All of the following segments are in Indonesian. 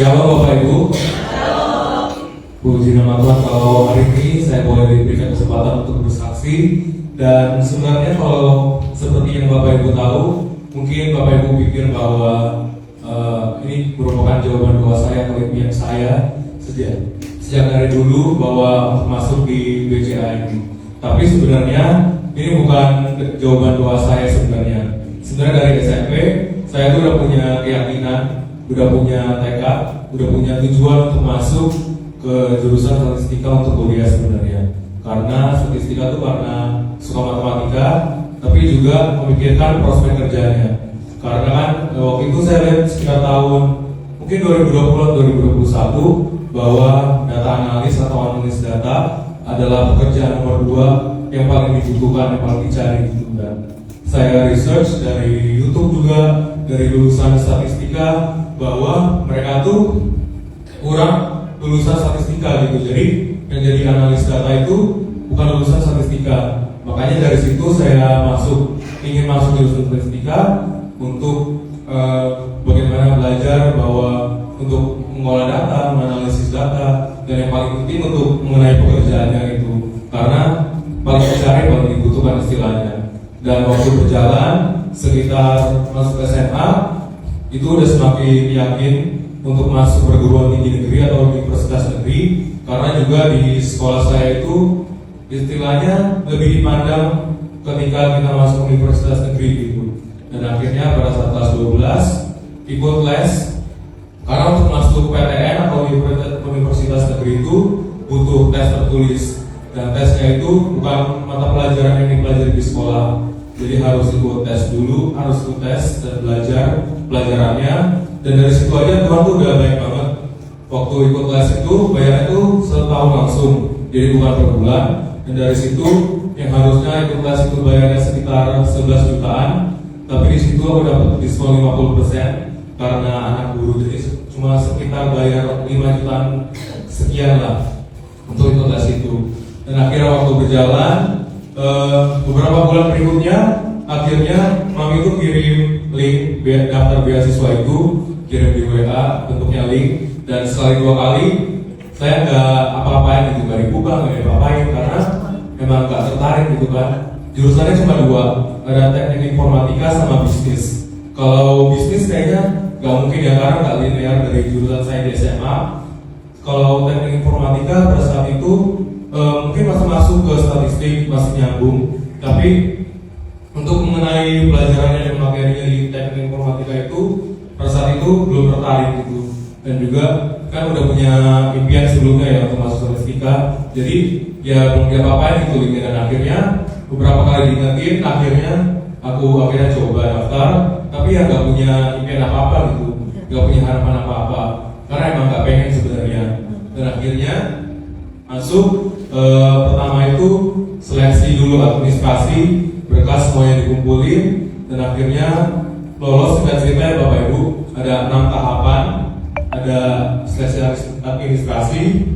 Shalom Bapak Ibu. Puji nama Tuhan kalau hari ini saya boleh diberikan kesempatan untuk bersaksi. Dan sebenarnya kalau seperti yang Bapak Ibu tahu, mungkin Bapak Ibu pikir bahwa ini merupakan jawaban doa saya atau impian saya sejak dari dulu bahwa untuk masuk di BCA ini. Tapi sebenarnya ini bukan jawaban doa saya sebenarnya. Sebenarnya dari SMP saya tuh udah punya keyakinan, udah punya tekad, udah punya tujuan untuk masuk ke jurusan statistika untuk kuliah sebenarnya. Karena statistika itu karena suka matematika, tapi juga memikirkan prospek kerjanya. Karena kan waktu itu saya lihat sekitar tahun mungkin 2020-2021 bahwa data analis atau analis data adalah pekerjaan nomor 2 yang paling dibutuhkan, yang paling dicari gitu kan. Saya research dari YouTube juga, dari lulusan statistika, bahwa mereka tuh kurang lulusan statistika gitu. Jadi yang jadi analis data itu bukan lulusan statistika. Makanya dari situ saya ingin masuk jurusan statistika untuk bagaimana belajar bahwa untuk mengolah data, menganalisis data, dan yang paling penting untuk mengenai pekerjaannya itu. Karena paling dicari, paling dibutuhkan istilahnya. Dan waktu berjalan sekitar masuk SMA itu udah semakin yakin untuk masuk perguruan tinggi negeri atau universitas negeri, karena juga di sekolah saya itu istilahnya lebih dipandang ketika kita masuk universitas negeri gitu. Dan akhirnya pada saat kelas 12 ikut les, karena untuk masuk PTN atau universitas negeri itu butuh tes tertulis, dan tesnya itu bukan mata pelajaran yang dipelajari di sekolah. Jadi harus ikut tes dulu, harus ikut tes dan belajar pelajarannya. Dan dari situ aja Tuhan tuh udah baik banget. Waktu ikut les itu bayarnya tuh setahun langsung, jadi bukan per bulan. Dan dari situ yang harusnya ikut les itu bayarnya sekitar 11 jutaan, tapi di situ aku dapat diskon 50% karena anak guru, jadi cuma sekitar bayar 5 jutaan sekian lah untuk ikut les itu. Dan akhirnya waktu berjalan beberapa bulan berikutnya, akhirnya mami itu kirim link daftar beasiswa itu, kirim di WA bentuknya link. Dan sekali 2 kali saya nggak apa-apain gitu, nggak dibuka, nggak diapa-apain karena emang nggak tertarik gitu kan. Jurusannya cuma 2, ada teknik informatika sama bisnis. Kalau bisnis kayaknya nggak mungkin ya, karena nggak linear dari jurusan saya di SMA. Kalau teknik informatika pada saat itu mungkin masih masuk ke statistik, masih nyambung. Tapi untuk mengenai pelajarannya dan materinya di teknik informatika itu pada saat itu belum tertarik gitu. Dan juga kan udah punya impian sebelumnya ya untuk masuk statistika, jadi ya belum diapa-apain gitu. Dan akhirnya beberapa kali diingetin, akhirnya coba daftar, tapi ya nggak punya impian apa-apa gitu, nggak punya harapan apa-apa, karena emang nggak pengen sebenarnya. Dan akhirnya masuk, pertama itu seleksi dulu administrasi, berkas semuanya dikumpulin, dan akhirnya lolos. Singkat cerita ya Bapak Ibu, ada 6 tahapan. Ada seleksi administrasi,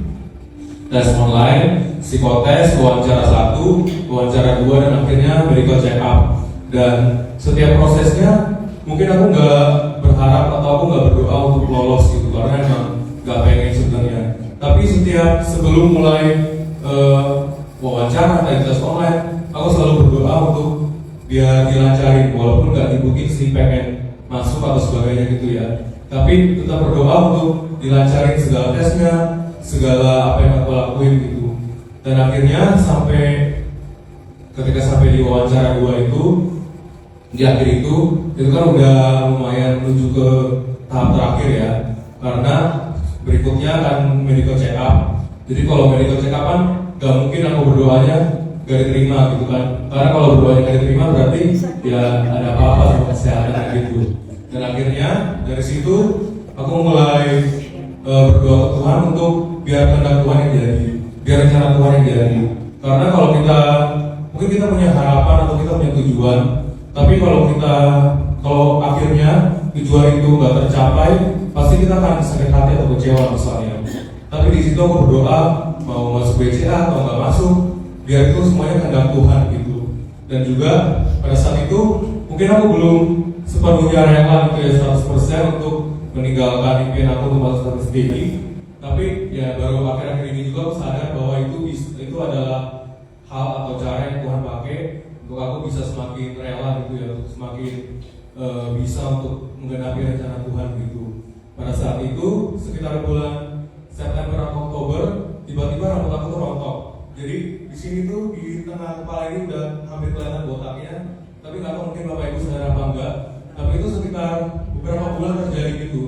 tes online, psikotes, wawancara 1, wawancara 2, dan akhirnya medical check up. Dan setiap prosesnya mungkin aku nggak berharap atau aku nggak berdoa untuk lolos gitu, karena emang nggak pengen sebenarnya. Tapi sebelum mulai wawancara atau tes online, aku selalu berdoa untuk biar dilancarin, walaupun nggak dibukin sih pengen masuk atau sebagainya gitu ya. Tapi tetap berdoa untuk dilancarin segala tesnya, segala apa yang aku lakuin gitu. Dan akhirnya ketika sampai di wawancara 2 itu, di akhir itu kan udah lumayan menuju ke tahap terakhir ya, karena berikutnya kan medical check up. Jadi kalau medical check up kan gak mungkin aku berdoanya gak diterima gitu kan, karena kalau berdoanya gak diterima berarti ya ada apa-apa sama kesehatan gitu. Dan akhirnya dari situ aku mulai berdoa ke Tuhan untuk biar kehendak Tuhan yang jadi, biar rencana Tuhan yang jadi. Karena kalau mungkin kita punya harapan atau kita punya tujuan, tapi kalau akhirnya tujuan itu nggak tercapai, pasti kita akan sakit hati atau kecewa misalnya. Tapi di situ aku berdoa mau masuk BCA atau nggak masuk, biar itu semuanya kehendak Tuhan gitu. Dan juga pada saat itu mungkin aku belum sepenuhnya rela gitu ya 100% untuk meninggalkan impian aku untuk masuk status tinggi. Tapi ya baru akhir-akhir ini juga aku sadar bahwa itu adalah hal atau cara yang Tuhan pakai untuk aku bisa semakin rela gitu ya, semakin bisa untuk menggenapi rencana Tuhan gitu. Pada saat itu sekitar bulan September atau Oktober, tiba-tiba rambut aku tuh rontok. Jadi di sini tuh di tengah kepala ini udah hampir kelihatan botaknya. Tapi nggak tahu mungkin Bapak Ibu sadar apa enggak. Tapi itu sekitar beberapa bulan terjadi gitu.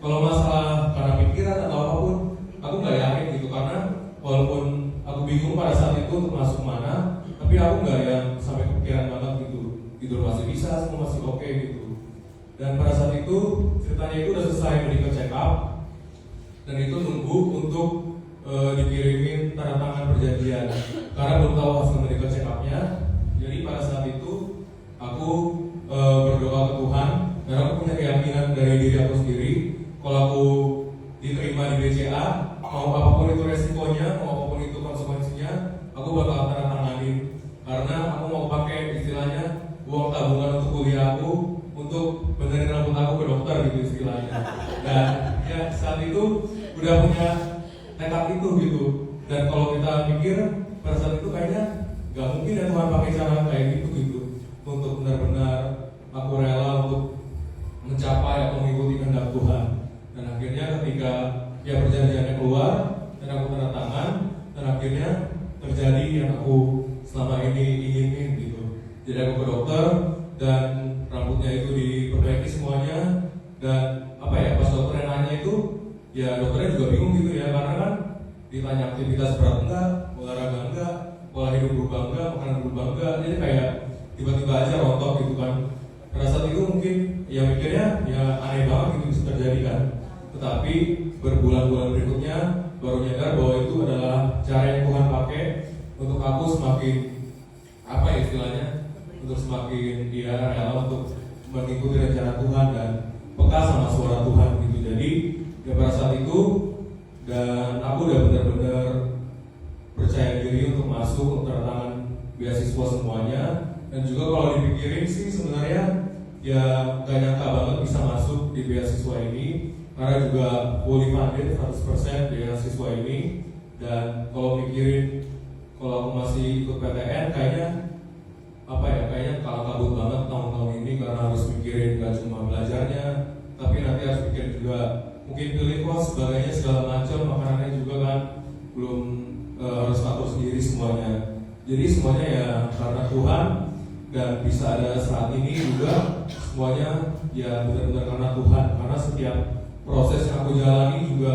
Kalau masalah karena pikiran atau apapun, aku nggak yakin gitu karena walaupun aku bingung pada saat itu untuk masuk mana, tapi aku nggak yang sampai kepikiran banget gitu. Tidur masih bisa, semua masih oke gitu. Dan pada saat itu ceritanya itu udah selesai medical check up dan itu nunggu untuk dikirimin tanda tangan perjanjian karena belum tahu hasil medical check up-nya. Jadi pada saat itu aku berdoa ke Tuhan dan aku punya keyakinan dari diri aku sendiri kalau aku diterima di BCA, mau apapun itu resikonya, mau apapun itu konsekuensinya, aku bakal tanda tanganin karena aku mau pakai istilahnya uang tabungan untuk kuliah aku untuk benerin rambut aku ke dokter gitu istilahnya. Dan ya saat itu udah punya tekad itu gitu. Dan kalau kita mikir pada saat itu kayaknya gak mungkin ya Tuhan pakai cara kayak gitu untuk benar-benar aku rela untuk mencapai atau mengikuti kehendak Tuhan. Dan akhirnya ketika ya perjanjiannya keluar dan aku tanda tangan dan akhirnya terjadi yang aku selama ini inginin gitu. Jadi aku ke dokter dan rambutnya itu diperbaiki semuanya. Dan apa ya, pas dokternya nanya itu ya dokternya juga bingung gitu ya, karena kan ditanya aktivitas berat enggak, olahraga enggak, pola hidup berubah enggak, makanan berubah enggak. Jadi kayak tiba-tiba aja rontok gitu kan. Pada saat itu mungkin ya mikirnya ya aneh banget gitu bisa terjadi kan. Tetapi berbulan-bulan berikutnya baru nyadar bahwa itu adalah cara yang Tuhan pakai untuk aku semakin apa ya istilahnya, untuk semakin dia rela untuk mengikuti rencana Tuhan dan peka sama suara Tuhan gitu. Jadi ya pada saat itu dan aku udah benar-benar percaya diri untuk masuk untuk tanda tangan beasiswa semuanya. Dan juga kalau dipikirin sih sebenarnya ya gak nyangka banget bisa masuk di beasiswa ini karena juga fully funded 100% beasiswa ini. Dan kalau mikirin kalau aku masih ikut PTN kayaknya apa ya, kayaknya kalau kabut banget tahun-tahun ini karena harus mikirin gak cuma belajarnya tapi nanti harus mikir juga mungkin pilih kos sebagainya segala macam, makanannya juga kan belum harus atur sendiri semuanya. Jadi semuanya ya karena Tuhan dan bisa ada saat ini juga semuanya ya benar-benar karena Tuhan. Karena setiap proses yang aku jalani juga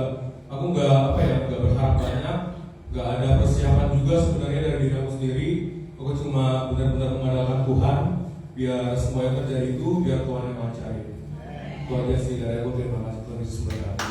aku nggak apa ya, nggak berharap banyak, nggak ada persiapan juga sebenarnya dari diri aku sendiri. Aku cuma benar-benar mengandalkan Tuhan biar semua yang terjadi itu biar Tuhan yang lancarin. Itu aja sih dari aku. Terima kasih Tuhan Yesus berkati.